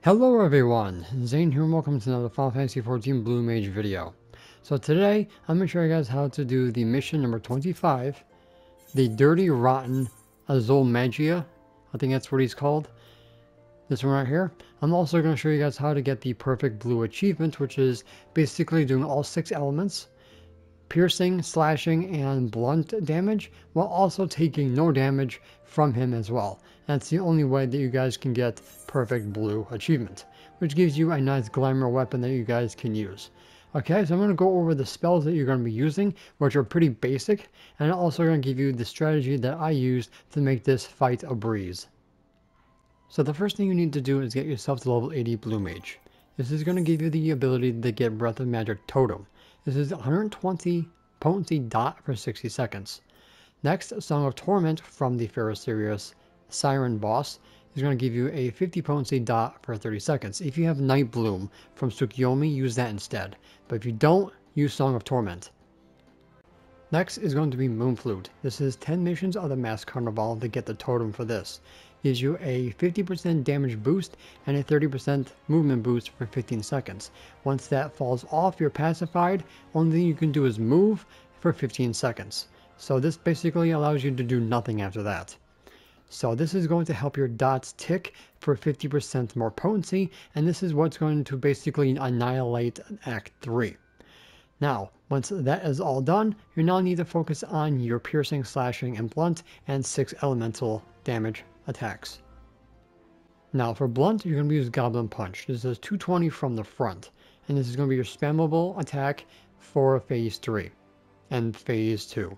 Hello everyone, Zane here and welcome to another Final Fantasy XIV Blue Mage video. So today, I'm going to show you guys how to do the mission number 25, the Dirty Rotten Azulmagia, I think that's what he's called, this one right here. I'm also going to show you guys how to get the Perfect Blue achievement, which is basically doing all 6 elements, piercing, slashing, and blunt damage, while also taking no damage from him as well. That's the only way that you guys can get Perfect Blue achievement, which gives you a nice glamour weapon that you guys can use. Okay, so I'm going to go over the spells that you're going to be using, which are pretty basic, and I'm also going to give you the strategy that I used to make this fight a breeze. So the first thing you need to do is get yourself to level 80 Blue Mage. This is going to give you the ability to get Breath of Magic Totem. This is 120 potency dot for 60 seconds. Next, Song of Torment from the Ferrocerius Siren boss is going to give you a 50 potency dot for 30 seconds. If you have Night Bloom from Tsukiyomi, use that instead. But if you don't, use Song of Torment. Next is going to be Moonflute. This is 10 missions of the Mass Carnivale to get the totem for this. Gives you a 50% damage boost and a 30% movement boost for 15 seconds. Once that falls off, you're pacified. Only thing you can do is move for 15 seconds. So this basically allows you to do nothing after that. So this is going to help your dots tick for 50% more potency, and this is what's going to basically annihilate Act 3. Now, once that is all done, you now need to focus on your piercing, slashing, and blunt, and 6 elemental damage attacks. Now for blunt, you're going to use Goblin Punch. This is 220 from the front, and this is going to be your spammable attack for Phase 3 and Phase 2.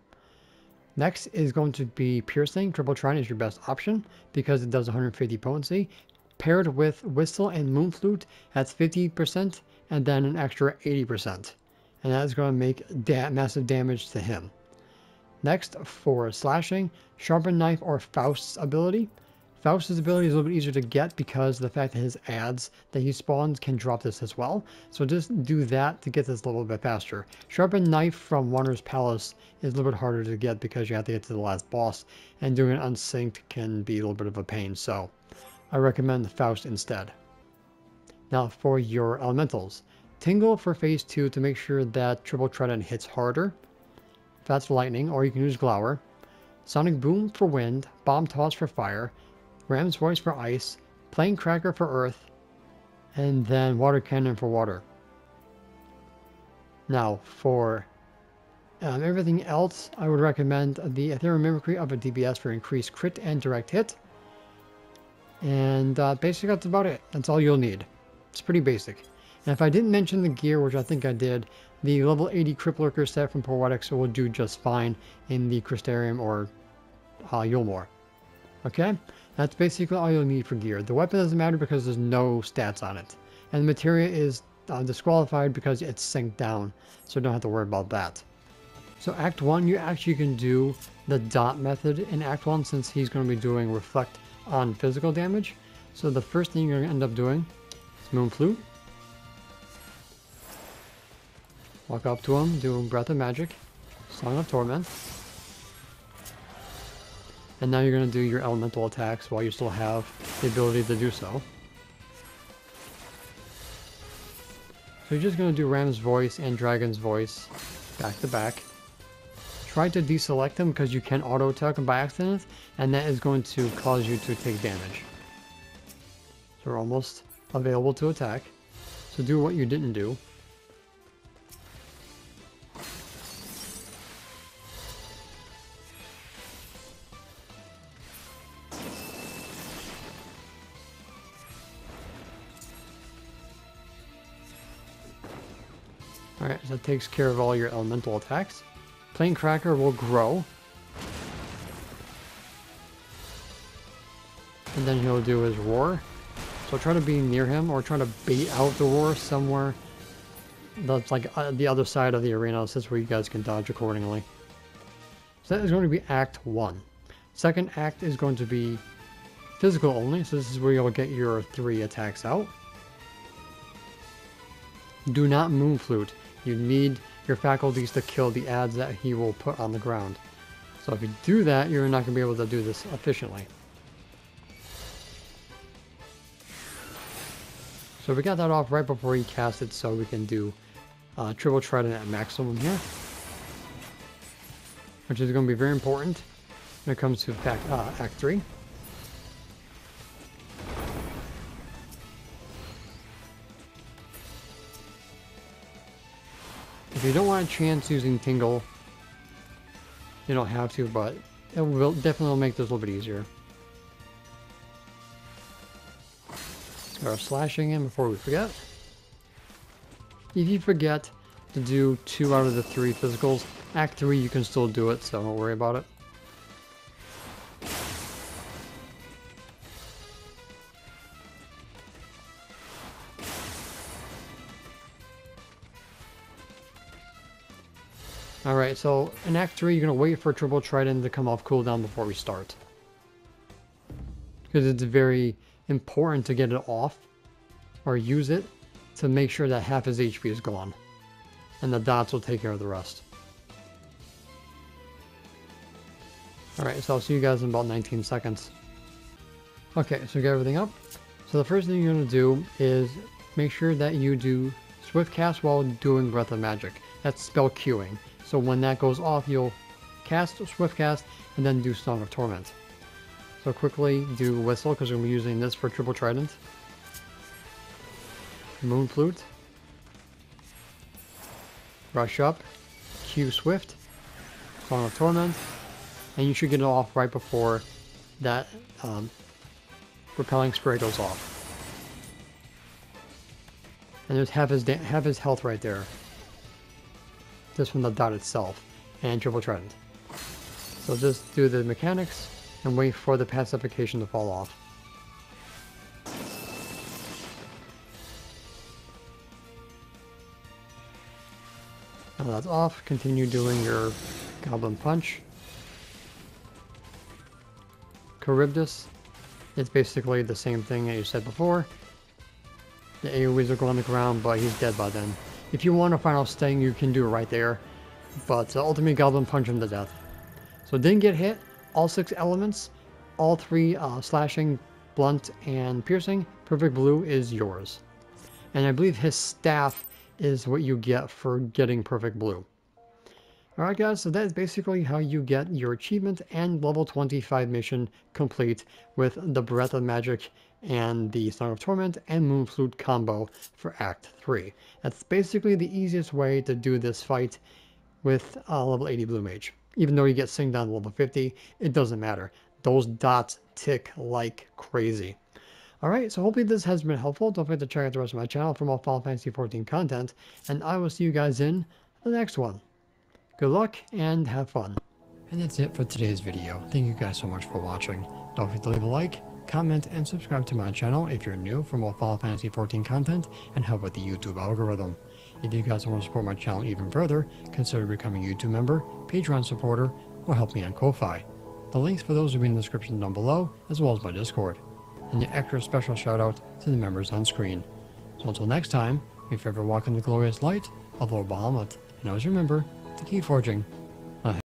Next is going to be Piercing. Triple Trident is your best option because it does 150 potency. Paired with Whistle and Moonflute, that's 50% and then an extra 80%. And that is going to make massive damage to him. Next, for slashing, Sharpen Knife or Faust's ability. Faust's ability is a little bit easier to get because of the fact that his ads that he spawns can drop this as well. So just do that to get this a little bit faster. Sharpen Knife from Wanderer's Palace is a little bit harder to get because you have to get to the last boss, and doing it unsynced can be a little bit of a pain, so I recommend Faust instead. Now for your elementals. Tingle for Phase 2 to make sure that Triple Trident hits harder. That's for lightning, or you can use Glower. Sonic Boom for wind, Bomb Toss for fire, Ramsvoice for ice, plaincracker for earth, and then Water Cannon for water. Now for everything else, I would recommend the aetherical mimicry of a DPS for increased crit and direct hit. And basically that's about it. That's all you'll need. It's pretty basic. And if I didn't mention the gear, which I think I did, the level 80 cryptlurker set from Poetic will do just fine in the Crystarium or Yulmore. Okay? That's basically all you'll need for gear. The weapon doesn't matter because there's no stats on it. And the materia is disqualified because it's synced down, so you don't have to worry about that. So Act 1, you actually can do the dot method in Act 1 since he's going to be doing reflect on physical damage. So the first thing you're going to end up doing is Moonflute. Walk up to him, do Breath of Magic, Song of Torment. And now you're going to do your elemental attacks while you still have the ability to do so. So you're just going to do Ram's Voice and Dragon's Voice back to back. Try to deselect them because you can auto attack them by accident, and that is going to cause you to take damage. So we're almost available to attack. So do what you didn't do. Alright, so that takes care of all your elemental attacks. Plaincracker will grow. And then he'll do his roar. So try to be near him or try to bait out the roar somewhere that's like the other side of the arena. So that's where you guys can dodge accordingly. So that is going to be Act 1. Second act is going to be physical only. So this is where you'll get your 3 attacks out. Do not Moonflute. You need your faculties to kill the ads that he will put on the ground. So if you do that, you're not going to be able to do this efficiently. So we got that off right before he cast it, so we can do triple trident at maximum here, which is going to be very important when it comes to Act 3. If you don't want a chance using tingle, you don't have to, but it will definitely make this a little bit easier. Start slashing in before we forget. If you forget to do 2 out of the 3 physicals, Act 3 you can still do it, so don't worry about it. Alright, so in Act 3 you're going to wait for triple trident to come off cooldown before we start. Because it's very important to get it off, or use it, to make sure that half his HP is gone. And the dots will take care of the rest. Alright, so I'll see you guys in about 19 seconds. Okay, so get everything up. So the first thing you're going to do is make sure that you do swift cast while doing Breath of Magic. That's spell queuing. So when that goes off, you'll cast swift cast and then do Song of Torment. So quickly do Whistle, because we're going to be using this for triple trident. Moonflute. Rush up. Q swift. Song of Torment. And you should get it off right before that repelling spray goes off. And there's half his health right there. Just from the dot itself. And triple trident. So just do the mechanics and wait for the pacification to fall off. Now that's off, continue doing your goblin punch. Charybdis, it's basically the same thing that you said before. The AoEs will go on the ground, but he's dead by then. If you want a final sting, you can do it right there, but ultimately goblin punch him to death. So it didn't get hit, all 6 elements, all 3 slashing, blunt, and piercing. Perfect blue is yours. And I believe his staff is what you get for getting perfect blue. Alright guys, so that is basically how you get your achievement and level 25 mission complete with the Breath of Magic and the Song of Torment and Moonflute combo for Act 3. That's basically the easiest way to do this fight with a level 80 Blue Mage. Even though you get Sing down to level 50, it doesn't matter. Those dots tick like crazy. Alright, so hopefully this has been helpful. Don't forget to check out the rest of my channel for more Final Fantasy XIV content, and I will see you guys in the next one. Good luck and have fun. And that's it for today's video. Thank you guys so much for watching. Don't forget to leave a like, comment, and subscribe to my channel if you're new for more Final Fantasy XIV content and help with the YouTube algorithm. If you guys want to support my channel even further, consider becoming a YouTube member, Patreon supporter, or help me on Ko-Fi. The links for those will be in the description down below, as well as my Discord. And the extra special shout out to the members on screen. So until next time, if you ever walk in the glorious light of Lord Bahamut, and always remember to keep forging